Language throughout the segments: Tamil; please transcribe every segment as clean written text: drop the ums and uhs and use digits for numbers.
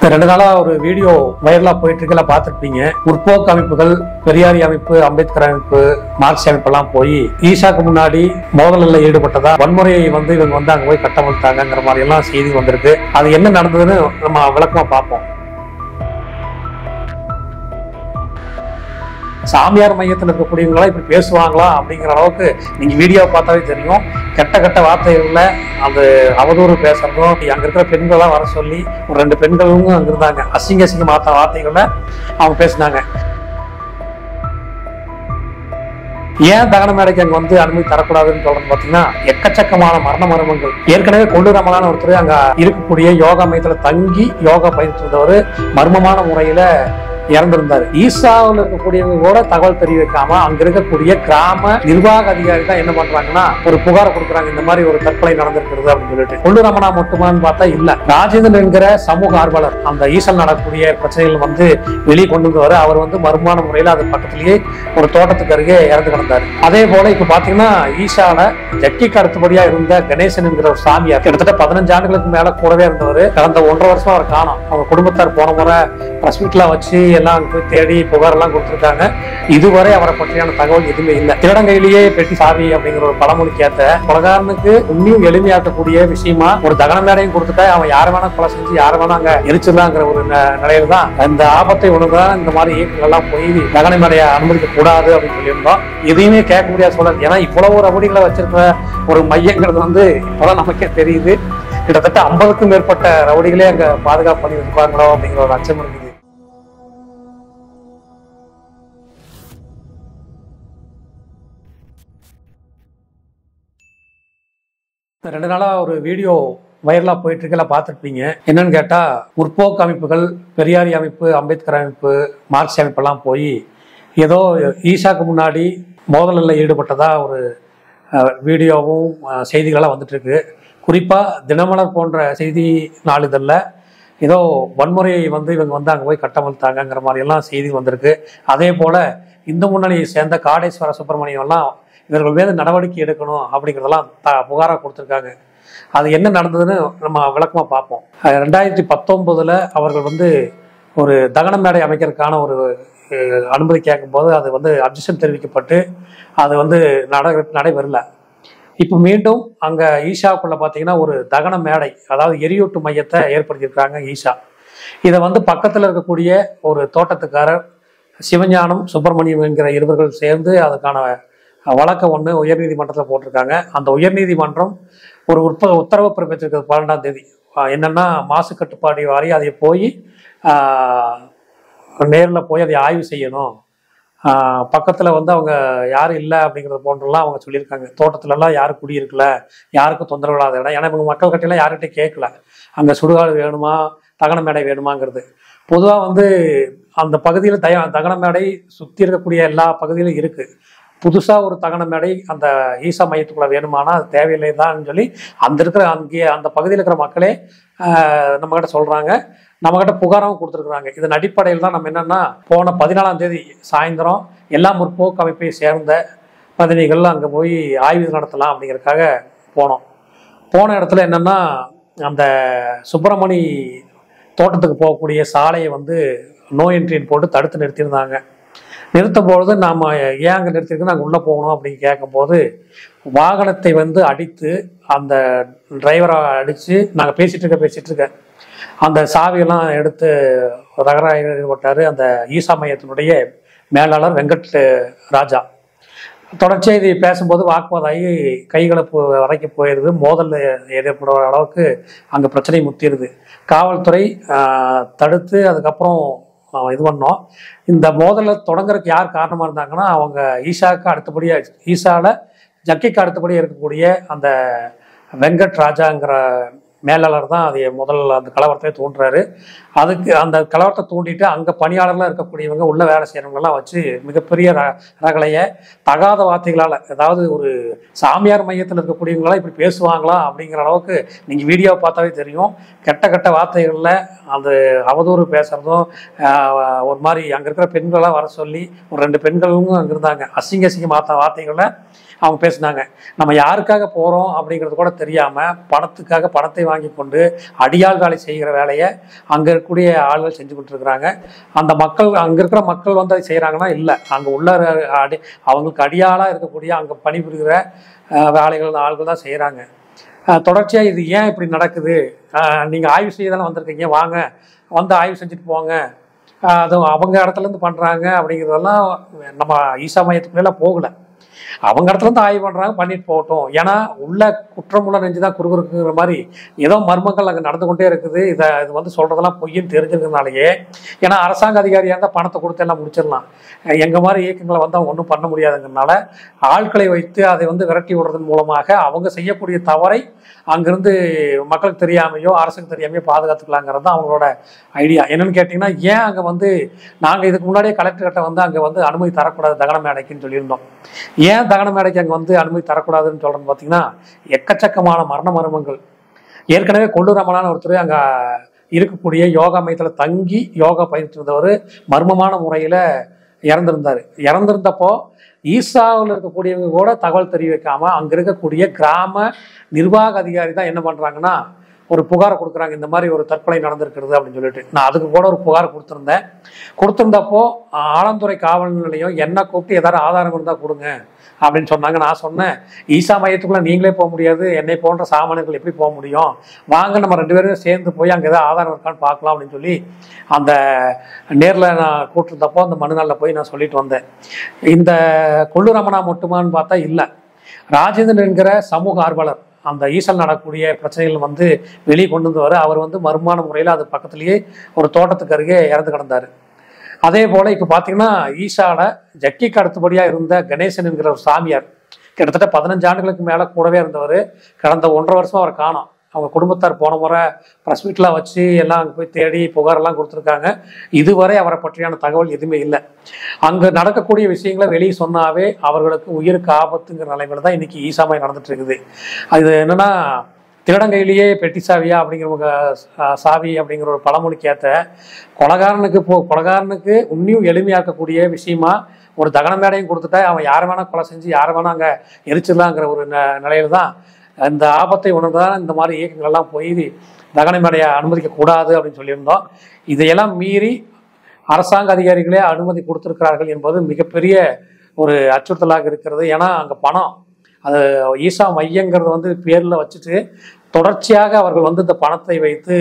ரெண்டு நாளா ஒரு வீடியோ வைரலா போயிட்டு இருக்கல பாத்துருப்பீங்க. முற்போக்கு அமைப்புகள், பெரியாரி அமைப்பு, அம்பேத்கர் அமைப்பு, மார்க்சிய அமைப்பு எல்லாம் போய் ஈசாக்கு முன்னாடி மோதலில் ஈடுபட்டதா வன்முறையை இவங்க அங்க போய் கட்டமைத்தாங்கிற மாதிரி எல்லாம் செய்தி வந்திருக்கு. அது என்ன நடந்ததுன்னு நம்ம விளக்கமா பார்ப்போம். சாமியார் மையத்தில் இருக்கக்கூடியவங்களா இப்படி பேசுவாங்களா அப்படிங்கிற அளவுக்கு நீங்க வீடியோ பார்த்தாவே தெரியும். கெட்ட வார்த்தைகள்ல அந்த அவதூறு பேசுறதும், அங்க இருக்கிற பெண்கள்லாம் வர சொல்லி ஒரு 2 பெண்களும் அங்க இருந்தாங்க. அசிங்க மாத்த வார்த்தைகள்ல அவங்க பேசினாங்க. ஏன் தகன மேடைக்கு அங்க வந்து அனுமதி தரக்கூடாதுன்னு சொல்றது பாத்தீங்கன்னா, எக்கச்சக்கமான மரண மர்மங்கள். ஏற்கனவே கொள்ளுரமலான ஒருத்தர் அங்க இருக்கக்கூடிய யோகா மையத்துல தங்கி யோகா பயிற்சி இருந்தவர் மர்மமான முறையில இறந்திருந்தாரு. ஈசாவில் இருக்கக்கூடியவங்க கூட தகவல் தெரிவிக்காம அங்க இருக்கக்கூடிய கிராம நிர்வாக அதிகாரி தான் என்ன பண்றாங்கன்னா ஒரு புகாரை கொடுக்குறாங்க, இந்த மாதிரி ஒரு தற்கொலை நடந்திருக்கிறது அப்படின்னு சொல்லிட்டு. கொள்ளுரமணா மட்டுமான்னு பார்த்தா இல்ல, ராஜேந்திரன் என்கிற சமூக ஆர்வலர் அந்த ஈசல் நடக்கக்கூடிய பிரச்சனைகள் வந்து வெளியே கொண்டு வர அவர் வந்து மர்மமான முறையில அது பக்கத்திலேயே ஒரு தோட்டத்துக்கு அருகே இறந்து கிடந்தாரு. அதே போல இப்ப பாத்தீங்கன்னா ஈசால ஜக்கிக்கு அடுத்தபடியா இருந்த கணேசன் என்கிற ஒரு சாமியார் கிட்டத்தட்ட 15 ஆண்டுகளுக்கு மேல கூடவே இருந்தவர். கடந்த 1.5 வருஷம் அவர் காணோம். அவங்க குடும்பத்தார் போன முறை பிரஸ் மீட்ல வச்சு எல்லாம் போய் தேடி புகார் எல்லாம் கொடுத்துருக்காங்க. இதுவரை அவரை பற்றியான தகவல் எதுவுமே இல்லை. திருடங்கையிலேயே பெட்டி சாவி அப்படிங்கிற ஒரு பழமொழிக்கு ஏத்த கொலகாரனுக்கு இன்னும் எளிமையாக்கக்கூடிய விஷயமா ஒரு தகன மேடையும் கொடுத்துட்டா அவன் யார வேணா கொலை செஞ்சு யார வேணா அங்க எரிச்சிடலாங்கிற ஒரு நிலையில தான் இந்த ஆபத்தை உணர்தான் இந்த மாதிரி இயக்கங்கள்லாம் போய் தகன மேடையை அனுமதிக்க கூடாது அப்படின்னு சொல்லியிருந்தோம். எதையுமே கேட்க முடியாத சூழல். ஏன்னா இவ்வளவு ரவுடிகளை வச்சிருக்க ஒரு மையங்கிறது வந்து இப்பதான் நமக்கே தெரியுது. கிட்டத்தட்ட 50க்கும் மேற்பட்ட ரவுடிகளே அங்க பாதுகாப்பு பண்ணி வச்சிருப்பாங்களோ அப்படிங்கிற ஒரு அச்சம் இருக்குது. 2 நாளா ஒரு வீடியோ வைரலா போயிட்டு இருக்கல பாத்துருப்பீங்க. என்னன்னு கேட்டா, முற்போக்கு அமைப்புகள், பெரியாரி அமைப்பு, அம்பேத்கர் அமைப்பு, மார்க்சிய அமைப்பு எல்லாம் போய் ஏதோ ஈசாக்கு முன்னாடி மோதலில் ஈடுபட்டதா ஒரு வீடியோவும் செய்திகளெல்லாம் வந்துட்டு இருக்கு. குறிப்பா தினமலர் போன்ற செய்தி நாளிதழில் ஏதோ வன்முறையை வந்து இவங்க வந்து அங்கே போய் கட்டமைத்தாங்கிற மாதிரி எல்லாம் செய்தி வந்திருக்கு. அதே போல இந்து முன்னணியை சேர்ந்த காடேஸ்வர சுப்பிரமணியம் எல்லாம் இவர்கள் மீது நடவடிக்கை எடுக்கணும் அப்படிங்கிறதெல்லாம் புகாராக கொடுத்துருக்காங்க. அது என்ன நடந்ததுன்னு நம்ம விளக்கமாக பார்ப்போம். 2019 அவர்கள் வந்து ஒரு தகன மேடை அமைக்கிறதுக்கான ஒரு அனுமதி கேட்கும்போது அது வந்து அப்ஜெக்ஷன் தெரிவிக்கப்பட்டு அது வந்து நடைபெறல. இப்போ மீண்டும் அங்கே ஈஷாவுக்குள்ள பார்த்தீங்கன்னா ஒரு தகன மேடை, அதாவது எரியூட்டு மையத்தை ஏற்படுத்தியிருக்காங்க ஈஷா. இதை வந்து பக்கத்தில் இருக்கக்கூடிய ஒரு தோட்டத்துக்காரர் சிவஞானம், சுப்பிரமணியம் என்கிற இருவர்கள் சேர்ந்து அதுக்கான வழக்கை ஒன்று உயர்நீதிமன்றத்தில் போட்டிருக்காங்க. அந்த உயர்நீதிமன்றம் ஒரு உத்தரவு பிறப்பிச்சிருக்கிறது 12ஆம் தேதி. என்னன்னா, மாசு கட்டுப்பாடு வாரி அதை போய் நேரில் போய் அதை ஆய்வு செய்யணும். பக்கத்தில் வந்து அவங்க யாரும் இல்லை அப்படிங்கிறது போன்றெல்லாம் அவங்க சொல்லியிருக்காங்க. தோட்டத்துலலாம் யாரும் குடியிருக்கல, யாருக்கும் தொந்தரவு இல்லாத இடம். ஏன்னா இவங்க மக்கள் கட்டையெல்லாம் யார்கிட்ட கேட்கல, அங்கே சுடுகாடு வேணுமா தகன மேடை வேணுமாங்கிறது. பொதுவாக வந்து அந்த பகுதியில் தகன மேடை சுற்றி இருக்கக்கூடிய எல்லா பகுதியிலும் இருக்குது. புதுசாக ஒரு தகன மேடை அந்த ஈசா மையத்துக்குள்ள வேணுமானா அது தேவையில்லை தான் சொல்லி அந்த பகுதியில் இருக்கிற மக்களே நம்மகிட்ட சொல்கிறாங்க. நம்மகிட்ட புகாராகவும் கொடுத்துருக்குறாங்க. இதன் அடிப்படையில் தான் நம்ம என்னென்னா, போன 14ஆம் தேதி சாயந்தரம் எல்லா முற்போக்கு அமைப்பை சேர்ந்த பிரதிநிதிகள் அங்கே போய் ஆய்வு நடத்தலாம் அப்படிங்கிறதுக்காக போன இடத்துல என்னென்னா, அந்த சுப்பிரமணி தோட்டத்துக்கு போகக்கூடிய சாலையை வந்து நோ என்ட்ரின்னு போட்டு தடுத்து நிறுத்தியிருந்தாங்க. நிறுத்தும்பொழுது நாம் ஏன் அங்கே நிறுத்திருக்கு, நாங்கள் உள்ளே போகணும் அப்படின்னு கேட்கும்போது வாகனத்தை வந்து அடித்து அந்த டிரைவரை அடித்து நாங்கள் பேசிகிட்டு இருக்க அந்த சாவியெல்லாம் எடுத்து தகராறு ஈடுபட்டார் அந்த ஈசா மையத்தினுடைய மேலாளர் வெங்கட் ராஜா. தொடர்ச்சியாக இது பேசும்போது வாக்குவாதாகி கைகலப்பு வரைக்கும் போயிடுது. மோதல் ஏற்படுற அளவுக்கு அங்கே பிரச்சனை முத்திடுது. காவல்துறை தடுத்து அதுக்கப்புறம் இது பண்ணோம். இந்த மோதலை தொடங்குறதுக்கு யார் காரணமாக இருந்தாங்கன்னா, அவங்க ஈஷாவுக்கு அடுத்தபடியாக ஈஷாவில் ஜக்கிக்கு அடுத்தபடியாக இருக்கக்கூடிய அந்த வெங்கட் ராஜாங்கிற மேலாளர் தான் அதை முதல்ல அந்த கலவரத்தை தூண்டுறாரு. அதுக்கு அந்த கலவரத்தை தூண்டிட்டு அங்கே பணியாளர்லாம் இருக்கக்கூடியவங்க உள்ள வேலை செய்கிறவங்கெல்லாம் வச்சு மிகப்பெரிய ரகலையை தகாத வார்த்தைகளால், அதாவது ஒரு சாமியார் மையத்தில் இருக்கக்கூடியவங்களாம் இப்படி பேசுவாங்களா அப்படிங்கிற அளவுக்கு நீங்கள் வீடியோவை பார்த்தாவே தெரியும். கெட்ட வார்த்தைகளில் அந்த அவதூறு பேசுகிறதும், ஒரு மாதிரி அங்கே இருக்கிற பெண்களாம் வர சொல்லி ஒரு 2 பெண்களும் அங்கே இருந்தாங்க. அசிங்க மாற்ற வார்த்தைகளை அவங்க பேசினாங்க. நம்ம யாருக்காக போகிறோம் அப்படிங்கிறது கூட தெரியாமல் பணத்துக்காக பணத்தை வாங்கி கொண்டு அடியாள் வேலை செய்கிற வேலையை அங்கே இருக்கக்கூடிய ஆள்கள் செஞ்சு கொடுத்துருக்குறாங்க. அந்த மக்கள் அங்கே இருக்கிற மக்கள் வந்து அதை செய்கிறாங்கன்னா இல்லை, அங்கே உள்ள அவங்களுக்கு அடியாளாக இருக்கக்கூடிய அங்கே பணிபுரிகிற வேலைகள் ஆள்கள் தான் செய்கிறாங்க. தொடர்ச்சியாக இது ஏன் இப்படி நடக்குது, நீங்கள் ஆய்வு செய்ய தானே வந்திருக்கீங்க, வாங்க வந்து ஆய்வு செஞ்சுட்டு போங்க, அது அவங்க இடத்துலேருந்து பண்ணுறாங்க அப்படிங்கிறதெல்லாம் நம்ம ஈசா மையத்துக்குள்ளே போகலை. அவங்க இடத்துலேருந்து ஆய்வு பண்ணுறாங்க, பண்ணிட்டு போகட்டும். ஏன்னா உள்ள குற்றமுள்ள நெஞ்சு தான் குறுகுறுக்குங்கிற மாதிரி ஏதோ மர்மங்கள் அங்கே நடந்து கொண்டே இருக்குது. இது வந்து சொல்கிறதெல்லாம் பொய்ன்னு தெரிஞ்சிருக்கிறதுனாலேயே, ஏன்னா அரசாங்க அதிகாரியாக இருந்தால் பணத்தை கொடுத்து எல்லாம் முடிச்சிடலாம், எங்கள் மாதிரி இயக்கங்களை வந்து அவங்க ஒன்றும் பண்ண முடியாதுங்கிறதுனால ஆட்களை வைத்து அதை வந்து விரட்டி விடுறதன் மூலமாக அவங்க செய்யக்கூடிய தவறை அங்கேருந்து மக்களுக்கு தெரியாமையோ அரசுக்கு தெரியாமையோ பாதுகாத்துக்கலாங்கிறது தான் அவங்களோட ஐடியா. என்னென்னு கேட்டிங்கன்னா, ஏன் அங்கே வந்து நாங்கள் இதுக்கு முன்னாடியே கலெக்டர்கிட்ட வந்து அங்கே வந்து அனுமதி தரக்கூடாது தகன மேடைக்குன்னு சொல்லியிருந்தோம். ஏன் தகன மேடைக்கு அங்கே வந்து அனுமதி தரக்கூடாதுன்னு சொல்கிறேன்னு பார்த்தீங்கன்னா, எக்கச்சக்கமான மர்மங்கள். ஏற்கனவே கொல்லூரமலான ஒருத்தர் அங்கே இருக்கக்கூடிய யோகா மையத்தில் தங்கி யோகா பயிற்சி இருந்தவர் மர்மமான முறையில் இறந்துருந்தார். இறந்துருந்தப்போ ஈசாவில் இருக்கக்கூடியவங்க கூட தகவல் தெரிவிக்காமல் அங்கே இருக்கக்கூடிய கிராம நிர்வாக அதிகாரி தான் என்ன பண்ணுறாங்கன்னா ஒரு புகாரை கொடுக்குறாங்க, இந்த மாதிரி ஒரு தற்கொலை நடந்திருக்கிறது அப்படின்னு சொல்லிட்டு. நான் அதுக்கு கூட ஒரு புகார் கொடுத்துருந்தப்போ ஆலந்துறை காவல் நிலையம் என்ன கூப்பிட்டு ஏதாவது ஆதாரம் இருந்தால் கொடுங்க அப்படின்னு சொன்னாங்க. நான் சொன்னேன், ஈசா மையத்துக்குள்ளே நீங்களே போக முடியாது, என்னை போன்ற சாமானியர்கள் எப்படி போக முடியும், வாங்க நம்ம 2 பேரும் சேர்ந்து போய் அங்கே ஏதாவது ஆதாரம் இருக்கான்னு பார்க்கலாம் அப்படின்னு சொல்லி அந்த நேரில் நான் கூட்டிருந்தப்போ அந்த மனுநாளில் போய் நான் சொல்லிட்டு வந்தேன். இந்த கொல்லூரமனா மட்டுமான்னு பார்த்தா இல்லை, ராஜேந்திரன் என்கிற சமூக ஆர்வலர் அந்த ஈசல் நடக்கக்கூடிய பிரச்சனைகள் வந்து வெளியே கொண்டு வந்தவர். அவர் வந்து மர்மமான முறையில் அது பக்கத்துலேயே ஒரு தோட்டத்துக்கு அருகே இறந்து கிடந்தார். அதே போல் இப்போ பார்த்தீங்கன்னா, ஈசாவில் ஜக்கிக்கு அடுத்தபடியாக இருந்த கணேசன் என்கிற ஒரு சாமியார் கிட்டத்தட்ட 15 ஆண்டுகளுக்கு மேலே கூடவே இருந்தவர். கடந்த 1.5 வருஷம் அவர் காணோம். அவங்க குடும்பத்தார் போன முறை ப்ரெஸ் மீட்லாம் வச்சு எல்லாம் அங்கே போய் தேடி புகாரெல்லாம் கொடுத்துருக்காங்க. இதுவரை அவரை பற்றியான தகவல் எதுவுமே இல்லை. அங்கே நடக்கக்கூடிய விஷயங்களை வெளியே சொன்னாவே அவர்களுக்கு உயிருக்கு ஆபத்துங்கிற நிலைமையில தான் இன்றைக்கி ஈசாமாய் நடந்துட்டு இருக்குது. அது என்னென்னா, திருடங்கையிலேயே பெட்டி சாவியா அப்படிங்கிறவங்க சாவி அப்படிங்கிற ஒரு பழமொழிக்கு ஏற்ற கொலகாரனுக்கு இன்னும் எளிமையாக்கக்கூடிய விஷயமா ஒரு தகன மேடையும் கொடுத்துட்டா அவன் யாரை வேணால் கொலை செஞ்சு யாரை வேணால் அங்கே எரிச்சிடலாங்கிற ஒரு நிலையில தான் இந்த ஆபத்தை உணர்ந்தான் இந்த மாதிரி இயக்கங்கள்லாம் போய் தகன மேடையை அனுமதிக்கக்கூடாது அப்படின்னு சொல்லியிருந்தோம். இதையெல்லாம் மீறி அரசாங்க அதிகாரிகளே அனுமதி கொடுத்துருக்கிறார்கள் என்பது மிகப்பெரிய ஒரு அச்சுறுத்தலாக இருக்கிறது. ஏன்னா அங்கே பணம், அது ஈசா மையங்கிறது வந்து பேரில் வச்சுட்டு தொடர்ச்சியாக அவர்கள் வந்து இந்த பணத்தை வைத்து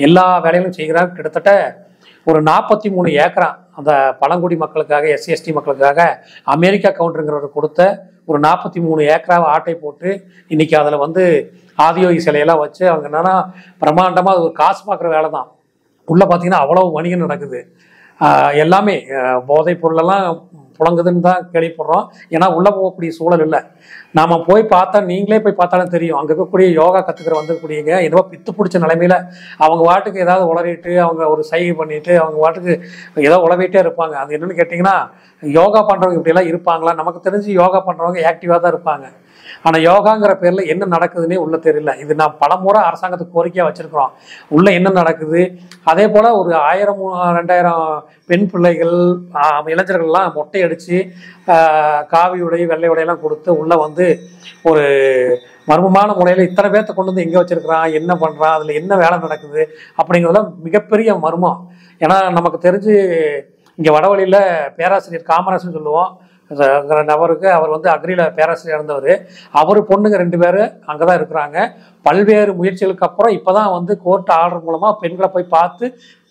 எல்லா வேலைகளும் செய்கிறாங்க. கிட்டத்தட்ட ஒரு 43 ஏக்கரா அந்த பழங்குடி மக்களுக்காக, SC/ST மக்களுக்காக அமெரிக்கா கவுண்டருங்கிறவர் கொடுத்த ஒரு 43 ஏக்கராவை ஆட்டை போட்டு இன்றைக்கி அதில் வந்து ஆதியோகி சிலையெல்லாம் வச்சு அவங்க என்னென்னா பிரம்மாண்டமாக அது ஒரு காசு பார்க்குற வேலை தான். உள்ளே பார்த்தீங்கன்னா அவ்வளோ வணிகம் நடக்குது. எல்லாமே போதைப் பொருளெல்லாம் புழங்குதுன்னு தான் கேள்விப்படுறோம். ஏன்னா உள்ளே போகக்கூடிய சூழல் இல்லை. நாம் போய் பார்த்தா, நீங்களே போய் பார்த்தாலும் தெரியும், அங்கே இருக்கக்கூடிய யோகா கற்றுக்கிற வந்துக்கூடியங்க ஏதோ பித்து பிடிச்ச நிலைமையில் அவங்க வாட்டுக்கு ஏதாவது உளறிட்டு அவங்க ஒரு சைகை பண்ணிட்டு அவங்க வாட்டுக்கு ஏதோ உளவிட்டே இருப்பாங்க. அது என்னென்னு கேட்டிங்கன்னா, யோகா பண்ணுறவங்க இப்படியெல்லாம் இருப்பாங்களா? நமக்கு தெரிஞ்சு யோகா பண்ணுறவங்க ஆக்டிவாக தான் இருப்பாங்க. ஆனால் யோகாங்கிற பேரில் என்ன நடக்குதுன்னே உள்ள தெரியல. இது நான் பலமுறை அரசாங்கத்துக்கு கோரிக்கையாக வச்சுருக்கிறோம், உள்ளே என்ன நடக்குது. அதே போல் ஒரு 1000-2000 பெண் பிள்ளைகள் இளைஞர்கள்லாம் மொட்டை அடித்து காவி உடை வெள்ளை உடையெல்லாம் கொடுத்து உள்ளே வந்து ஒரு மர்மமான முறையில் இத்தனை பேர்த்த கொண்டு வந்து எங்கே வச்சுருக்கிறான், என்ன பண்ணுறான், அதில் என்ன வேலை நடக்குது அப்படிங்கிறதுலாம் மிகப்பெரிய மர்மம். ஏன்னா நமக்கு தெரிஞ்சு இங்கே வடவழியில் பேராசிரியர் காமராஜ்னு சொல்லுவோம் நபருக்கு, அவர் வந்து அக்ரியில் பேராசிரியர் இருந்தவர். அவர் பொண்ணுங்க 2 பேர் அங்கே தான் இருக்கிறாங்க. பல்வேறு முயற்சிகளுக்கு அப்புறம் இப்போ தான் வந்து கோர்ட் ஆர்டர் மூலமாக பெண்களை போய் பார்த்து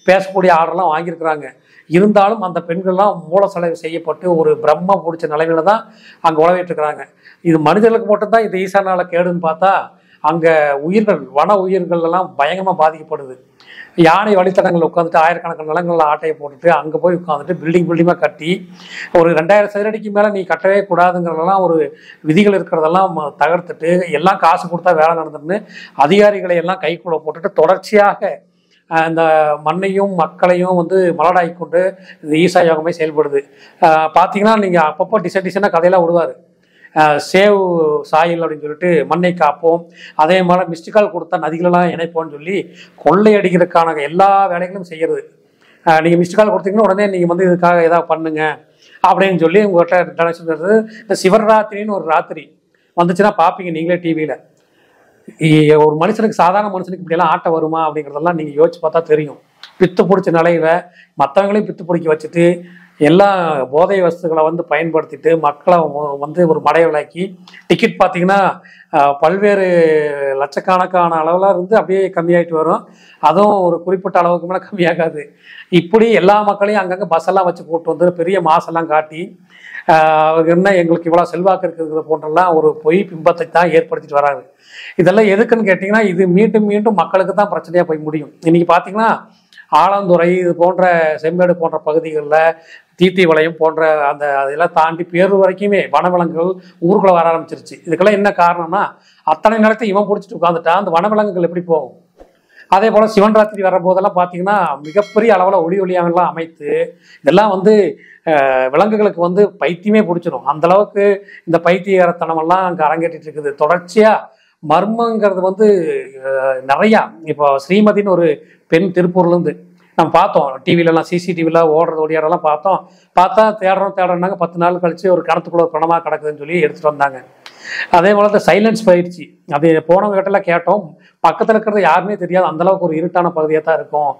பேசக்கூடிய ஆர்டர்லாம் வாங்கியிருக்கிறாங்க. இருந்தாலும் அந்த பெண்கள்லாம் மூல செலவு செய்யப்பட்டு ஒரு பிரம்ம பிடிச்ச நிலைமையில தான் அங்கே உழவிட்டு இருக்கிறாங்க. இது மனிதர்களுக்கு மட்டும்தான் இது ஈசானால கேடுன்னு பார்த்தா, அங்கே உயிர்கள், வன உயிர்கள் எல்லாம் பயங்கரமாக பாதிக்கப்படுது. யானை வழித்தடங்கள் உட்காந்துட்டு ஆயிரக்கணக்கான நிலங்களில் ஆட்டையை போட்டுட்டு அங்கே போய் உட்காந்துட்டு பில்டிங்காக கட்டி ஒரு 2000 சதுரடிக்கு மேலே நீ கட்டவே கூடாதுங்கிறதெல்லாம் ஒரு விதிகள் இருக்கிறதெல்லாம் தகர்த்துட்டு எல்லாம் காசு கொடுத்தா வேலை நடந்துன்னு அதிகாரிகளை எல்லாம் கைக்குள்ள போட்டுட்டு தொடர்ச்சியாக இந்த மண்ணையும் மக்களையும் வந்து மலடாகி கொண்டு இந்த ஈசா யோகமே செயல்படுது. பார்த்தீங்கன்னா நீங்கள் அப்பப்போ டிசைனாக கதையெல்லாம் விடுவார். சேவ் சாயில் அப்படின்னு சொல்லிட்டு மண்ணை காப்போம், அதே மாதிரி மிஸ்டுகால் கொடுத்தா நதிகளெல்லாம் இணைப்போம்னு சொல்லி கொள்ளையடிக்கிறதுக்கான எல்லா வேலைகளும் செய்கிறது. நீங்கள் மிஸ்டுகால் கொடுத்தீங்கன்னா உடனே நீங்கள் வந்து இதுக்காக ஏதாவது பண்ணுங்க அப்படின்னு சொல்லி உங்கள்கிட்ட டொனேஷன் தருது. இந்த சிவராத்திரின்னு ஒரு ராத்திரி வந்துச்சுன்னா பார்ப்பீங்க நீங்களே டிவியில். ஒரு மனுஷனுக்கு, சாதாரண மனுஷனுக்கு இப்படியெல்லாம் ஆட்டம் வருமா அப்படிங்கிறதெல்லாம் நீங்கள் யோசிச்சு பார்த்தா தெரியும். பித்து பிடிச்ச நிலையில மற்றவங்களையும் பித்து பிடிக்க வச்சுட்டு எல்லா போதை வஸ்துக்களை வந்து பயன்படுத்திட்டு மக்களை வந்து ஒரு மடைவிலாக்கி, டிக்கெட் பார்த்தீங்கன்னா பல்வேறு லட்சக்கணக்கான அளவில் இருந்து அப்படியே கம்மியாயிட்டு வரும். அதுவும் ஒரு குறிப்பிட்ட அளவுக்கு மேலே கம்மியாகாது. இப்படி எல்லா மக்களையும் அங்கங்கே பஸ்ஸெல்லாம் வச்சு கூப்பிட்டு வந்து பெரிய மாசெல்லாம் காட்டி என்ன எங்களுக்கு இவ்வளோ செல்வாக்கு இருக்கிறது போன்றெல்லாம் ஒரு பொய் பிம்பத்தை தான் ஏற்படுத்திட்டு வராது. இதெல்லாம் எதுக்குன்னு கேட்டிங்கன்னா, இது மீண்டும் மீண்டும் மக்களுக்கு தான் பிரச்சனையாக போய் முடியும். இன்றைக்கி பார்த்தீங்கன்னா ஆலந்துறை இது போன்ற செம்மேடு போன்ற பகுதிகளில் தீத்தி வளையம் போன்ற அந்த அதெல்லாம் தாண்டி பேரூர் வரைக்குமே வனவிலங்குகள் ஊருக்குள்ளே வர ஆரம்பிச்சிருச்சு. இதுக்கெல்லாம் என்ன காரணம்னா, அத்தனை நிலத்தை இவன் பிடிச்சிட்டு உட்காந்துட்டா அந்த வனவிலங்குகள் எப்படி போகும்? அதே போல் சிவன் ராத்திரி வரும்போதெல்லாம் பார்த்தீங்கன்னா மிகப்பெரிய அளவில் ஒளியெல்லாம் அமைத்து இதெல்லாம் வந்து விலங்குகளுக்கு வந்து பைத்தியமே பிடிச்சிடும். அந்தளவுக்கு இந்த பைத்தியத்தனமெல்லாம் அங்கே அரங்கேற்றிட்டு இருக்குது. தொடர்ச்சியாக மர்மங்கிறது வந்து நிறையா. இப்போ ஸ்ரீமதின்னு ஒரு பெண் திருப்பூர்லேருந்து நம்ம பார்த்தோம், டிவிலெலாம் சிசிடிவியில் ஓடுறது ஓடியாரெல்லாம் பார்த்தா தேடுறோம்னாங்க. 10 நாள் கழித்து ஒரு கிணத்துக்குள்ள பணமாக கிடக்குதுன்னு சொல்லி எடுத்துகிட்டு வந்தாங்க. அதே போல் இந்த சைலன்ஸ் பயிற்சி, அது போனவங்க கிட்டலாம் கேட்டோம், பக்கத்தில் இருக்கிறது யாருமே தெரியாது, அந்தளவுக்கு ஒரு இருட்டான பகுதியாக தான் இருக்கும்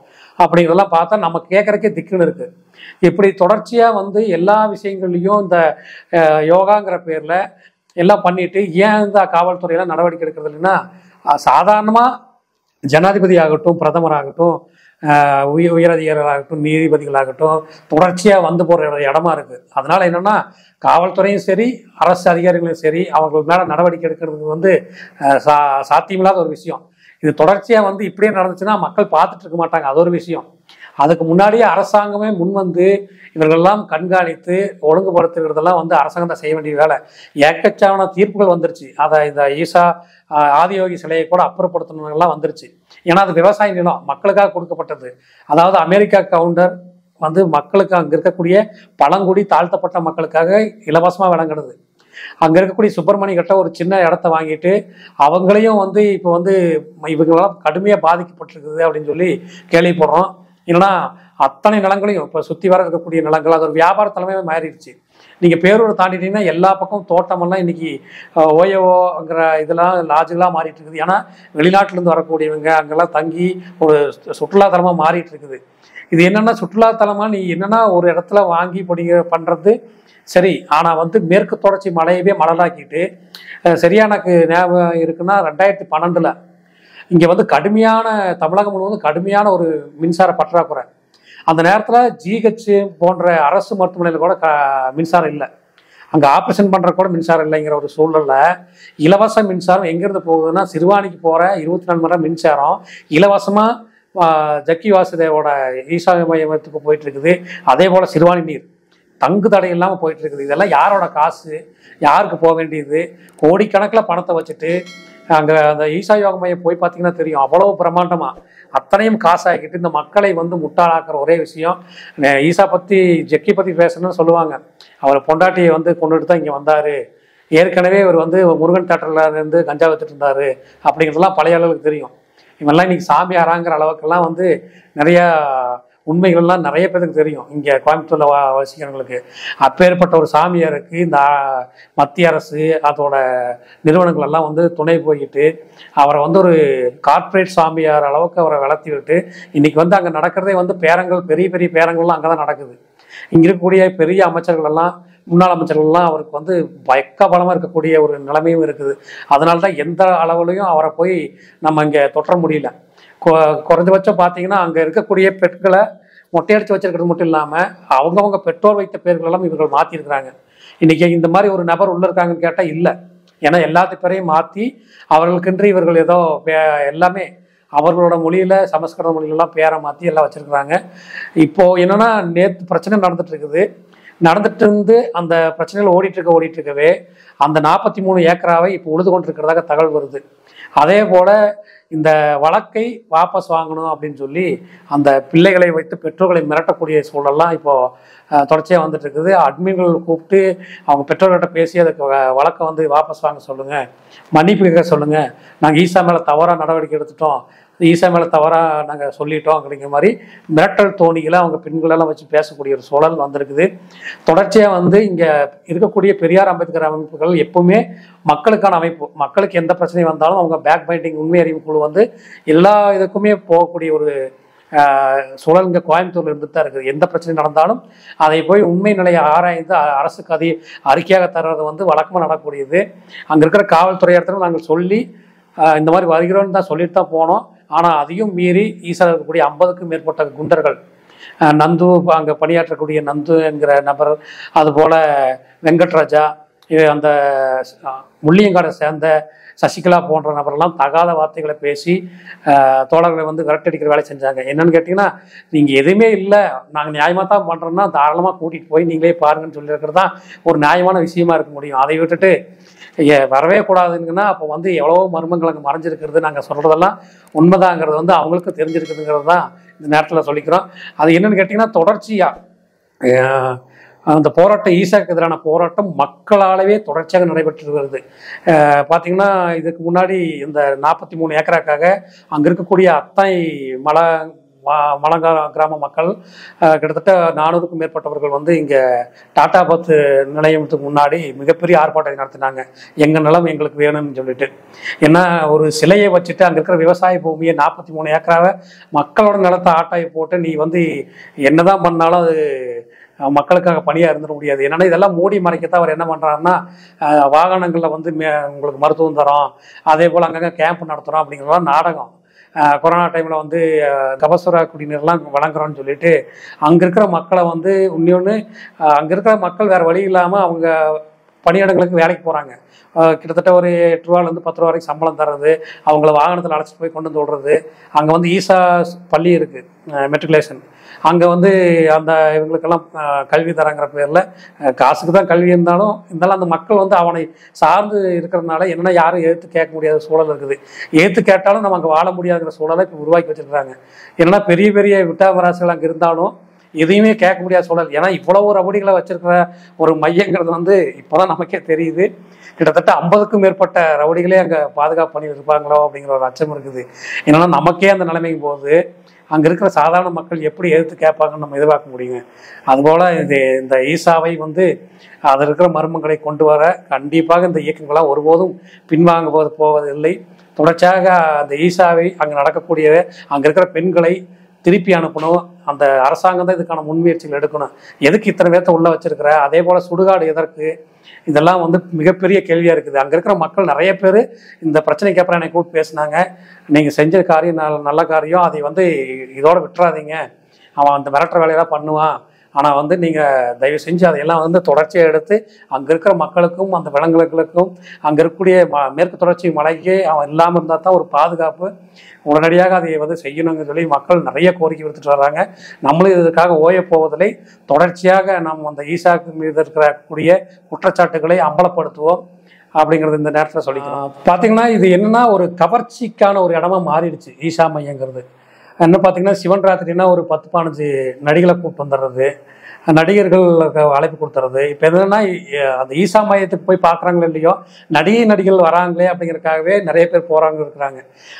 அப்படிங்கிறதெல்லாம் பார்த்தா நம்ம கேட்குறக்கே திக்குன்னு இருக்குது. இப்படி தொடர்ச்சியாக வந்து எல்லா விஷயங்கள்லையும் இந்த யோகாங்கிற பேரில் எல்லாம் பண்ணிட்டு ஏன் இந்த காவல்துறையெல்லாம் நடவடிக்கை எடுக்கிறது இல்லைன்னா, சாதாரணமாக ஜனாதிபதி ஆகட்டும், பிரதமர் ஆகட்டும், உயரதிகாரிகளாகட்டும், நீதிபதிகளாகட்டும் தொடர்ச்சியாக வந்து போகிற இடமா இருக்குது. அதனால் என்னென்னா காவல்துறையும் சரி, அரசு அதிகாரிகளும் சரி, அவங்களுக்கு மேலே நடவடிக்கை எடுக்கிறது வந்து சாத்தியமில்லாத ஒரு விஷயம். இது தொடர்ச்சியாக வந்து இப்படியே நடந்துச்சுன்னா மக்கள் பார்த்துட்டு இருக்க மாட்டாங்க, அது ஒரு விஷயம். அதுக்கு முன்னாடியே அரசாங்கமே முன் வந்து இவர்களெல்லாம் கண்காணித்து ஒழுங்குபடுத்துகிறதெல்லாம் வந்து அரசாங்கம் தான் செய்ய வேண்டிய வேலை. ஏக்கச்சான தீர்ப்புகள் வந்துருச்சு. அதை இந்த ஈசா ஆதியோகி சிலையை கூட அப்புறப்படுத்தணுங்கெல்லாம் வந்துருச்சு. ஏன்னா அது விவசாய நிலம், மக்களுக்காக கொடுக்கப்பட்டது. அதாவது அமெரிக்கா கவுண்டர் வந்து மக்களுக்கு அங்கே இருக்கக்கூடிய பழங்குடி தாழ்த்தப்பட்ட மக்களுக்காக இலவசமாக வழங்கினது. அங்கே இருக்கக்கூடிய சுப்பிரமணிய கிட்ட ஒரு சின்ன இடத்த வாங்கிட்டு அவங்களையும் வந்து இப்போ வந்து இவங்களாம் கடுமையாக பாதிக்கப்பட்டிருக்குது அப்படின்னு சொல்லி கேள்விப்படுறோம். இல்லைன்னா அத்தனை நிலங்களையும் இப்போ சுற்றி வர இருக்கக்கூடிய நிலங்கள் அது ஒரு வியாபார தலைமையாக மாறிடுச்சு. நீங்கள் பேரூரை தாண்டிட்டீங்கன்னா எல்லா பக்கம் தோட்டமெல்லாம் இன்றைக்கி ஓயோங்கிற இதெல்லாம் லாட்ஜுகளாக மாறிட்டு இருக்குது. ஏன்னா வெளிநாட்டிலேருந்து வரக்கூடியவங்க அங்கெல்லாம் தங்கி ஒரு சுற்றுலாத்தலமாக மாறிட்டு இருக்குது. இது என்னென்னா சுற்றுலாத்தலமாக நீ என்னென்னா ஒரு இடத்துல வாங்கி பண்ணுறது சரி, ஆனால் வந்து மேற்கு தொடர்ச்சி மலையவே மலராக்கிட்டு சரியா எனக்கு ஞாபகம் இருக்குன்னா 2012 இங்கே வந்து கடுமையான தமிழகம் முழுவதும் கடுமையான ஒரு மின்சார பற்றாக்குறை. அந்த நேரத்தில் ஜிஹெச் போன்ற அரசு மருத்துவமனையில் கூட மின்சாரம் இல்லை, அங்கே ஆப்ரேஷன் பண்ணுற கூட மின்சாரம் இல்லைங்கிற ஒரு சூழலில் இலவச மின்சாரம் எங்கேருந்து போகுதுன்னா சிறுவாணிக்கு போகிற 24 மணி நேரம் மின்சாரம் இலவசமாக ஜக்கி வாசுதேவோட ஈசா மையத்துக்கு போயிட்டு இருக்குது. அதே போல் சிறுவாணி நீர் தங்கு தடை இல்லாமல் போயிட்டு இருக்குது. இதெல்லாம் யாரோட காசு, யாருக்கு போக வேண்டியது? கோடிக்கணக்கில் பணத்தை வச்சுட்டு அங்கே அந்த ஈசா யோக மையம் போய் பார்த்தீங்கன்னா தெரியும், அவ்வளோ பிரம்மாண்டமாக அத்தனையும் காசாக்கிட்டு இந்த மக்களை வந்து முட்டாளாக்குற ஒரே விஷயம். ஈசா பற்றி ஜக்கி பற்றி பேசணும்னு சொல்லுவாங்க, அவர் பொண்டாட்டியை வந்து கொண்டுட்டு தான் இங்கே வந்தார், ஏற்கனவே இவர் வந்து முருகன் தேட்டரில் இருந்து கஞ்சா வித்துட்டு இருந்தார் அப்படிங்கிறதுலாம் பழைய அளவுக்கு தெரியும். இவெல்லாம் இன்றைக்கி சாமியாராங்கிற அளவுக்கெல்லாம் வந்து நிறையா உண்மைகள்லாம் நிறைய பேருக்கு தெரியும். இங்கே கோயம்புத்தூரில் வசிக்கிறவங்களுக்கு அப்பேற்பட்ட ஒரு சாமியாருக்கு இந்த மத்திய அரசு அதோட நிறுவனங்கள் எல்லாம் வந்து துணை போயிட்டு அவரை வந்து ஒரு கார்ப்பரேட் சாமியார் அளவுக்கு அவரை வளர்த்தி விட்டு இன்றைக்கி வந்து அங்கே நடக்கிறதே வந்து பேரங்கள், பெரிய பெரிய பேரங்கள்லாம் அங்கே தான் நடக்குது. இங்கே இருக்கக்கூடிய பெரிய அமைச்சர்கள் எல்லாம், முன்னாள் அமைச்சர்கள்லாம் அவருக்கு வந்து பலமாக இருக்கக்கூடிய ஒரு நிலைமையும் இருக்குது. அதனால தான் எந்த அளவுலையும் அவரை போய் நம்ம இங்கே தொற்ற முடியல. குறைஞ்சபட்சம் பார்த்தீங்கன்னா அங்கே இருக்கக்கூடிய பெண்களை மொட்டையடிச்சு வச்சிருக்கிறது மட்டும் இல்லாமல் அவங்கவுங்க பெற்றோர் வைத்த பேர்களெல்லாம் இவர்கள் மாற்றிருக்கிறாங்க. இன்றைக்கி இந்த மாதிரி ஒரு நபர் உள்ளே இருக்காங்கன்னு கேட்டால் இல்லை. ஏன்னா எல்லாத்து பேரையும் மாற்றி அவர்களுக்கென்று இவர்கள் ஏதோ எல்லாமே அவர்களோட மொழியில் சமஸ்கிருத மொழியிலலாம் பேரை மாற்றி எல்லாம் வச்சுருக்குறாங்க. இப்போது என்னென்னா நேற்று பிரச்சனை நடந்துட்டு இருந்து அந்த பிரச்சனைகள் ஓடிட்டு இருக்கவே அந்த 43 ஏக்கராவை இப்போ உழுது கொண்டு இருக்கிறதாக தகவல் வருது. அதே போல் இந்த வழக்கை வாபஸ் வாங்கணும் அப்படின்னு சொல்லி அந்த பிள்ளைகளை வைத்து பெற்றோர்களை மிரட்டக்கூடிய சூழல்லாம் இப்போது தொடர்ச்சியாக வந்துட்டு இருக்குது. அட்மின்கள் கூப்பிட்டு அவங்க பெற்றோர்கிட்ட பேசி அதுக்கு வழக்கை வந்து வாபஸ் வாங்க சொல்லுங்கள், மன்னிப்பு கேட்க சொல்லுங்கள், நாங்கள் ஈசா மேலே தவறாக நடவடிக்கை எடுத்துட்டோம், ஈசா மேலே தவறாக நாங்கள் சொல்லிட்டோம் அப்படிங்கிற மாதிரி மிரட்டல் தோணிகளை அவங்க பெண்களெல்லாம் வச்சு பேசக்கூடிய ஒரு சூழல் வந்திருக்குது. தொடர்ச்சியாக வந்து இங்கே இருக்கக்கூடிய பெரியார் அம்பேத்கர் அமைப்புகள் எப்பவுமே மக்களுக்கான அமைப்பு, மக்களுக்கு எந்த பிரச்சனையும் வந்தாலும் அவங்க பேக் பைண்டிங் உண்மை அறிவு குழு வந்து எல்லா இதுக்குமே போகக்கூடிய ஒரு சூழல் இங்கே கோயம்புத்தூர்ல இருந்து தான் இருக்குது. எந்த பிரச்சனை நடந்தாலும் அதை போய் உண்மை நிலையை ஆராய்ந்து அரசுக்கு அதை அறிக்கையாக தர்றது வந்து வழக்கமாக நடக்கக்கூடியது. அங்கே இருக்கிற காவல்துறை இடத்துல நாங்கள் சொல்லி இந்த மாதிரி வருகிறோன்னு தான் சொல்லிட்டு தான் போனோம். ஆனால் அதையும் மீறி ஈசாவில் இருக்கக்கூடிய 50க்கும் மேற்பட்ட குண்டர்கள், நந்து அங்கே பணியாற்றக்கூடிய நந்து என்கிற நபர், அதுபோல் வெங்கட்ராஜா, அந்த முள்ளியங்காடை சேர்ந்த சசிகலா போன்ற நபரெல்லாம் தகாத வார்த்தைகளை பேசி தோழர்களை வந்து விரட்டடிக்கிற வேலை செஞ்சாங்க. என்னன்னு கேட்டிங்கன்னா, நீங்கள் எதுவுமே இல்லை, நாங்கள் நியாயமாக தான் பண்ணுறோன்னா தாராளமாக கூட்டிகிட்டு போய் நீங்களே பாருங்கன்னு சொல்லியிருக்கிறது தான் ஒரு நியாயமான விஷயமா இருக்க முடியும். அதை விட்டுட்டு வரவே கூடாதுங்கன்னா அப்போ வந்து எவ்வளவோ மர்மங்கள் அங்கே மறைஞ்சிருக்கிறது. நாங்கள் சொல்கிறதெல்லாம் உண்மைதாங்கிறது வந்து அவங்களுக்கும் தெரிஞ்சிருக்குதுங்கிறது தான் இந்த நேரத்தில் சொல்லிக்கிறோம். அது என்னென்னு கேட்டிங்கன்னா, தொடர்ச்சியாக அந்த போராட்டம், ஈசாக்கு எதிரான போராட்டம் மக்களாலவே தொடர்ச்சியாக நடைபெற்று வருது. பார்த்திங்கன்னா, இதுக்கு முன்னாடி இந்த 43 ஏக்கராக்காக அங்கே இருக்கக்கூடிய அத்தனை மலங்கா கிராம மக்கள் கிட்டத்தட்ட 400க்கும் மேற்பட்டவர்கள் வந்து இங்கே டாடா பஸ் நிலையத்துக்கு முன்னாடி மிகப்பெரிய ஆர்ப்பாட்டத்தை நடத்தினாங்க. எங்கள் நிலம் எங்களுக்கு வேணும்னு சொல்லிட்டு. ஏன்னா ஒரு சிலையை வச்சுட்டு அங்கே இருக்கிற விவசாய பூமியை 43 ஏக்கராவை மக்களோட நிலத்தை ஆட்டாய் போட்டு நீ வந்து என்னதான் பண்ணாலும் அது மக்களுக்காக பணியாக இருந்துட முடியாது. என்னன்னா இதெல்லாம் மூடி மறைக்கத்தான் அவர் என்ன பண்ணுறாருன்னா, வாகனங்களில் வந்து உங்களுக்கு மருத்துவம் தரோம், அதே போல் அங்கங்கே கேம்ப் நடத்துகிறோம் அப்படிங்கிறதெல்லாம் நாடகம். கொரோனா டைமில் வந்து கபசுர குடிநீர்லாம் வழங்குறோன்னு சொல்லிட்டு அங்கே இருக்கிற மக்களை வந்து இன்னொன்று, அங்கே இருக்கிற மக்கள் வேறு வழி இல்லாமல் அவங்க பணியிடங்களுக்கு வேலைக்கு போகிறாங்க. கிட்டத்தட்ட ஒரு 8 ரூபாலேருந்து 10 ரூபா வரைக்கும் சம்பளம் தர்றது, அவங்கள வாகனத்தில் அழைச்சிட்டு போய் கொண்டு வந்து விடுறது. அங்கே வந்து ஈசா பள்ளி இருக்குது, மெட்ரிகுலேஷன். அங்கே வந்து அந்த இவங்களுக்கெல்லாம் கல்வி தராங்கிற பேரில் காசுக்கு தான் கல்வி இருந்தாலும் அந்த மக்கள் வந்து அவனை சார்ந்து இருக்கிறதுனால என்னென்னா யாரும் எதிர்த்து கேட்க முடியாத சூழல் இருக்குது. எதிர்த்து கேட்டாலும் நம்ம அங்கே வாழ முடியாதுங்கிற சூழலை இப்போ உருவாக்கி வச்சுருக்காங்க. ஏன்னா பெரிய பெரிய விட்டாமராசிகள் அங்கே இருந்தாலும் எதையுமே கேட்க முடியாத சூழல். ஏன்னா இவ்வளவு ரவுடிகளை வச்சிருக்கிற ஒரு மையங்கிறது வந்து இப்போதான் நமக்கே தெரியுது. கிட்டத்தட்ட 50க்கும் மேற்பட்ட ரவுடிகளே அங்கே பாதுகாப்பு பண்ணி இருப்பாங்களோ அப்படிங்கிற ஒரு அச்சம் இருக்குது. ஏன்னா நமக்கே அந்த நிலைமைக்கு போகுது, அங்கே இருக்கிற சாதாரண மக்கள் எப்படி எதிர்த்து கேட்பாங்கன்னு நம்ம எதிர்பார்க்க முடியுங்க. அதுபோல் இந்த ஈசாவை வந்து அதில் இருக்கிற மர்மங்களை கொண்டு வர கண்டிப்பாக இந்த இயக்கங்களாக ஒருபோதும் பின்வாங்க போவதில்லை. தொடர்ச்சியாக அந்த ஈசாவை அங்கே நடக்கக்கூடிய அங்கே இருக்கிற பெண்களை திருப்பி அனுப்பணும். அந்த அரசாங்கம் தான் இதுக்கான முன்முயற்சிகள் எடுக்கணும். எதுக்கு இத்தனை பேர்த்த உள்ள வச்சிருக்கிற, அதே போல் சுடுகாடு எதற்கு, இதெல்லாம் வந்து மிகப்பெரிய கேள்வியாக இருக்குது. அங்கே இருக்கிற மக்கள் நிறைய பேர் இந்த பிரச்சனைக்கு அப்புறம் என்னை கூப்பிட்டு பேசினாங்க. நீங்கள் செஞ்ச காரியம் நல்ல காரியம், அதை வந்து இதோட விட்டுறாதீங்க, அவன் அந்த மிரட்டுற வேலையெல்லாம் பண்ணுவான். ஆனால் வந்து நீங்கள் தயவு செஞ்சு அதையெல்லாம் வந்து தொடர்ச்சியாக எடுத்து அங்கே இருக்கிற மக்களுக்கும் அந்த விலங்குகளுக்கும் அங்கே இருக்கக்கூடிய மேற்கு தொடர்ச்சி மலைக்கே அவன் இல்லாமல் இருந்தால் தான் ஒரு பாதுகாப்பு. உடனடியாக அதை வந்து செய்யணுங்கன்னு சொல்லி மக்கள் நிறைய கோரிக்கை விடுத்துட்டு வர்றாங்க. நம்மளும் இதுக்காக ஓயப்போவதில்லை. தொடர்ச்சியாக நம்ம அந்த ஈசாக்கு மீது இருக்கக்கூடிய குற்றச்சாட்டுகளை அம்பலப்படுத்துவோம் அப்படிங்கிறது இந்த நேரத்தில் சொல்லிக்கிறோம். பார்த்தீங்கன்னா இது என்னன்னா ஒரு கவர்ச்சிக்கான ஒரு இடமா மாறிடுச்சு ஈசா மையங்கிறது. என்ன பார்த்தீங்கன்னா சிவன் ராத்திரினா ஒரு 10-15 நடிகளை கூப்பிட்டு வந்துடுறது, நடிகர்களுக்கு அழைப்பு கொடுத்துறது. இப்போ என்னன்னா அந்த ஈசா மையத்துக்கு போய் பார்க்குறாங்களோ இல்லையோ, நடிகர்கள் வராங்களே அப்படிங்கிறதுக்காகவே நிறைய பேர் போகிறாங்க இருக்கிறாங்க.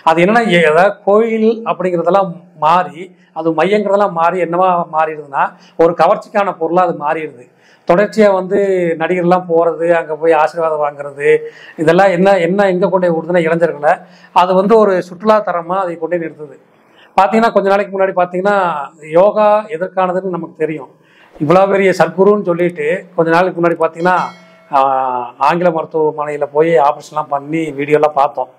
அது என்னன்னா ஏதாவது கோயில் அப்படிங்கிறதெல்லாம் மாறி, அது மையங்கிறதெல்லாம் மாறி என்னவா மாறிடுதுன்னா ஒரு கவர்ச்சிக்கான பொருளாக அது மாறிடுது. தொடர்ச்சியாக வந்து நடிகர்லாம் போகிறது, அங்கே போய் ஆசீர்வாதம் வாங்குறது, இதெல்லாம் என்ன எங்கே கொண்டு போய் விடுதுன்னா இளைஞர்களை அது வந்து ஒரு சுற்றுலாத்தரமாக அதை கொண்டு நிறுத்துது. பார்த்தீங்கன்னா கொஞ்ச நாளைக்கு முன்னாடி பார்த்தீங்கன்னா யோகா எதற்கானதுன்னு நமக்கு தெரியும். இவ்வளோ பெரிய சத்குருன்னு சொல்லிட்டு கொஞ்ச நாளைக்கு முன்னாடி பார்த்தீங்கன்னா ஆங்கில மருத்துவமனையில் போய் ஆப்ரேஷன்லாம் பண்ணி வீடியோலாம் பார்த்தோம்.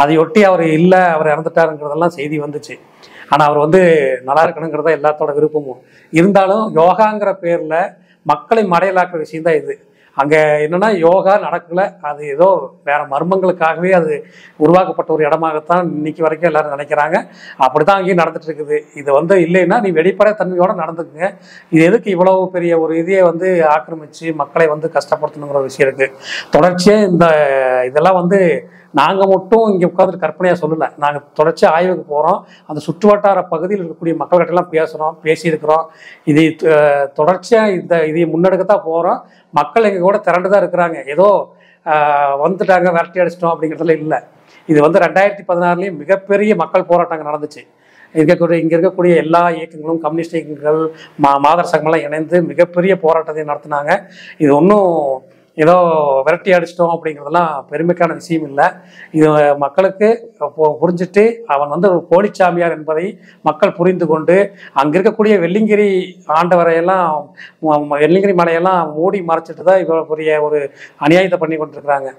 அதையொட்டி அவர் இல்லை, அவர் இறந்துட்டாருங்கிறதெல்லாம் செய்தி வந்துச்சு. ஆனால் அவர் வந்து நல்லா இருக்கணுங்கிறத எல்லாத்தோட விருப்பமும் இருந்தாலும் யோகாங்கிற பேரில் மக்களை மடையலாக்குற விஷயம் தான் இது. அங்கே என்னென்னா யோகா நடக்கலை, அது ஏதோ வேறு மர்மங்களுக்காகவே அது உருவாக்கப்பட்ட ஒரு இடமாகத்தான் இன்னைக்கு வரைக்கும் எல்லோரும் நினைக்கிறாங்க. அப்படி தான் அங்கேயும் நடந்துட்டு இருக்குது. இது வந்து இல்லைன்னா நீ வெளிப்படை தன்மையோடு நடந்துக்குங்க, இது எதுக்கு இவ்வளவு பெரிய ஒரு இதையை வந்து ஆக்கிரமித்து மக்களை வந்து கஷ்டப்படுத்தணுங்கிற விஷயம் இருக்குது. தொடர்ச்சியாக இதெல்லாம் வந்து நாங்கள் மட்டும் இங்கே உட்காந்துட்டு கற்பனையாக சொல்லலை. நாங்கள் தொடர்ச்சியாக ஆய்வுக்கு போகிறோம், அந்த சுற்று வட்டார பகுதியில் இருக்கக்கூடிய மக்கள்கிட்டலாம் பேசியிருக்கிறோம். இதை தொடர்ச்சியாக இதை முன்னெடுக்கத்தான் போகிறோம். மக்கள் எங்கள் கூட திரண்டு தான் இருக்கிறாங்க. ஏதோ வந்துட்டாங்க விரட்டி அடிச்சிட்டோம் அப்படிங்கிறதுல இல்லை. இது வந்து 2016 மிகப்பெரிய மக்கள் போராட்டங்கள் நடந்துச்சு. இங்கே இருக்கக்கூடிய எல்லா இயக்கங்களும், கம்யூனிஸ்ட் இயக்கங்கள், மாதர் சங்கமெல்லாம் இணைந்து மிகப்பெரிய போராட்டத்தை நடத்தினாங்க. இது ஒன்றும் ஏதோ விரட்டி அடிச்சிட்டோம் அப்படிங்கிறதெல்லாம் பெருமைக்கான விஷயம் இல்லை. இது மக்களுக்கு புரிஞ்சுட்டு அவன் வந்து ஒரு போலிச்சாமியார் என்பதை மக்கள் புரிந்து கொண்டு அங்கே இருக்கக்கூடிய வெள்ளிங்கிரி ஆண்டவரையெல்லாம், வெள்ளிங்கிரி மலையெல்லாம் மூடி மறைச்சிட்டு தான் இவ்வளோ பெரிய ஒரு அநியாயத்தை பண்ணி கொண்டிருக்கிறாங்க.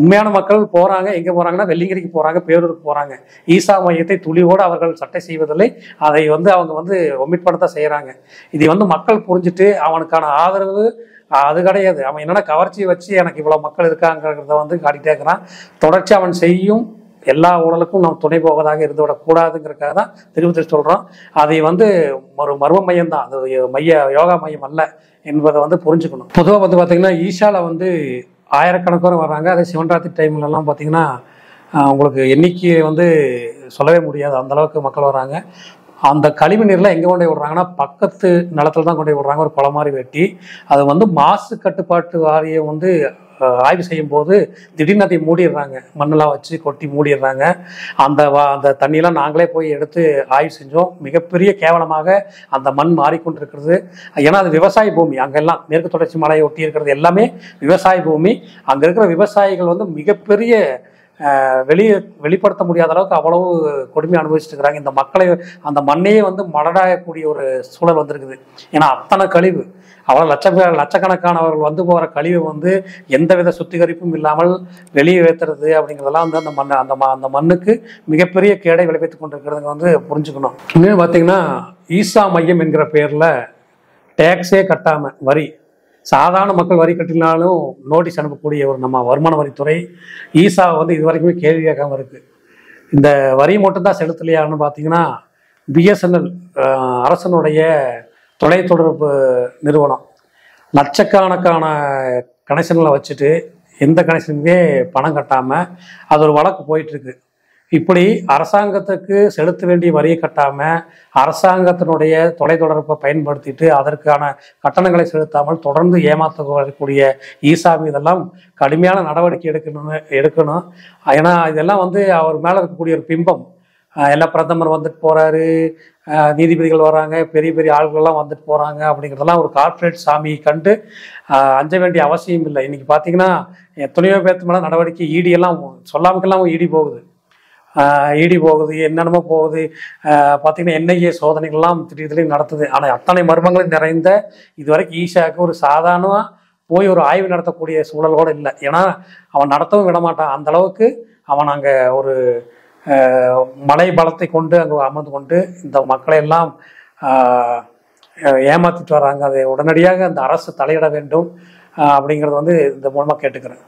உண்மையான மக்கள் போகிறாங்க, எங்கே போகிறாங்கன்னா வெள்ளிங்கிரிக்கு போகிறாங்க, பேரூருக்கு போகிறாங்க. ஈசா மையத்தை துளிவோடு அவர்கள் சட்டை செய்வதில்லை. அதை வந்து அவங்க வந்து ஒமிட் பண்ணத்தான் செய்கிறாங்க. இதை வந்து மக்கள் புரிஞ்சுட்டு அவனுக்கான ஆதரவு அது கிடையாது. அவன் என்னென்னா கவர்ச்சியை வச்சு எனக்கு இவ்வளோ மக்கள் இருக்காங்கிறத வந்து காட்டிகிட்டே இருக்கிறான். தொடர்ச்சி அவன் செய்யும் எல்லா ஊழலுக்கும் நாம் துணை போவதாக இருந்து விடக்கூடாதுங்கிறதுக்காக தான் திருப்பி சொல்கிறோம். அதை வந்து ஒரு மர்ம மையம் தான், அது யோகா மையம் அல்ல என்பதை வந்து புரிஞ்சுக்கணும். பொதுவாக வந்து பார்த்திங்கன்னா ஈஷாவில் வந்து ஆயிரக்கணக்கான வர்றாங்க. அதே சிவன்ராத்திரி டைம்லலாம் பார்த்திங்கன்னா உங்களுக்கு எண்ணிக்கை வந்து சொல்லவே முடியாது, அந்தளவுக்கு மக்கள் வராங்க. அந்த கழிவு நீர்லாம் எங்கே கொண்டு விடுறாங்கன்னா பக்கத்து நிலத்தில் தான் கொண்டு விடுறாங்க, ஒரு குளம் மாதிரி வெட்டி. அது வந்து மாசு கட்டுப்பாட்டு வாரியம் வந்து ஆய்வு செய்யும் போது திடீர்னு அதை மூடிடுறாங்க, மண்ணெல்லாம் வச்சு கொட்டி மூடிடுறாங்க. அந்த தண்ணியெல்லாம் நாங்களே போய் எடுத்து ஆய்வு செஞ்சோம். மிகப்பெரிய கேவலமாக அந்த மண் மாறிக்கொண்டிருக்கிறது. ஏன்னா அது விவசாய பூமி, அங்கெல்லாம் மேற்கு தொடர்ச்சி மலையை ஒட்டி இருக்கிறது எல்லாமே விவசாய பூமி. அங்கே இருக்கிற விவசாயிகள் வந்து மிகப்பெரிய வெளிப்படுத்த முடியாத அளவுக்கு அவ்வளவு கொடுமை அனுபவிச்சுட்டு இருக்கிறாங்க. இந்த மக்களை, அந்த மண்ணையே வந்து மலடாகக்கூடிய ஒரு சூழல் வந்திருக்குது. ஏன்னா அத்தனை கழிவு, அவ்வளோ லட்சக்கணக்கானவர்கள் வந்து போகிற கழிவு வந்து எந்தவித சுத்திகரிப்பும் இல்லாமல் வெளியே ஏற்றுறது அப்படிங்கிறதெல்லாம் வந்து அந்த மண்ணுக்கு மிகப்பெரிய கேடை விளைவித்து கொண்டிருக்கிறதுங்க வந்து புரிஞ்சுக்கணும். இன்னும் பார்த்தீங்கன்னா ஈசா மையம் என்கிற பேரில் டேக்ஸே கட்டாமல் வரி, சாதாரண மக்கள் வரி கட்டினாலும் நோட்டீஸ் அனுப்பக்கூடிய ஒரு நம்ம வருமான வரித்துறை ஈசாவை வந்து இது வரைக்குமே கேள்வி கேட்காம இருக்குது. இந்த வரி மட்டும்தான் செலுத்தலையான்னு பார்த்தீங்கன்னா பிஎஸ்என்எல் அரசனுடைய தொலைத்தொடர்பு நிறுவனம் லட்சக்கணக்கான கனெக்ஷன்களை வச்சுட்டு எந்த கனெக்ஷனுமே பணம் கட்டாமல் அது ஒரு வழக்கு போயிட்டுருக்கு. இப்படி அரசாங்கத்துக்கு செலுத்த வேண்டிய வரியை கட்டாமல் அரசாங்கத்தினுடைய தொலைத்தொடர்பை பயன்படுத்திட்டு அதற்கான கட்டணங்களை செலுத்தாமல் தொடர்ந்து ஏமாற்ற வரக்கூடிய ஈசா மீதெல்லாம் கடுமையான நடவடிக்கை எடுக்கணும். ஏன்னா இதெல்லாம் வந்து அவர் மேலே இருக்கக்கூடிய ஒரு பிம்பம். எல்லா பிரதமர் வந்துட்டு போகிறாரு, நீதிபதிகள் வராங்க, பெரிய பெரிய ஆள்கள்லாம் வந்துட்டு போகிறாங்க அப்படிங்கிறதெல்லாம் ஒரு கார்ப்பரேட் சாமியை கண்டு அஞ்ச வேண்டிய அவசியம் இல்லை. இன்றைக்கி பார்த்தீங்கன்னா எத்தனையோ பேர்த்து மேலே நடவடிக்கை, ஈடியெல்லாம் சொல்லாமக்கெல்லாம் ஈடி போகுது, என்னென்னமோ போகுது. பார்த்திங்கன்னா என்ஐஏ சோதனைகள்லாம் திடீர்னு நடத்துது. ஆனால் அத்தனை மர்மங்களும் நிறைந்த இதுவரைக்கும் ஈஷாவுக்கு ஒரு சாதாரணமாக போய் ஒரு ஆய்வு நடத்தக்கூடிய சூழலோடு இல்லை. ஏன்னா அவன் நடத்தவும் விடமாட்டான். அந்தளவுக்கு அவன் அங்கே ஒரு மலை பலத்தை கொண்டு அங்கே அமர்ந்து கொண்டு இந்த மக்களை எல்லாம் ஏமாற்றிட்டு வராங்க. அதை உடனடியாக அந்த அரசு தலையிட வேண்டும் அப்படிங்கிறது வந்து இந்த மூலமாக கேட்டுக்கிறேன்.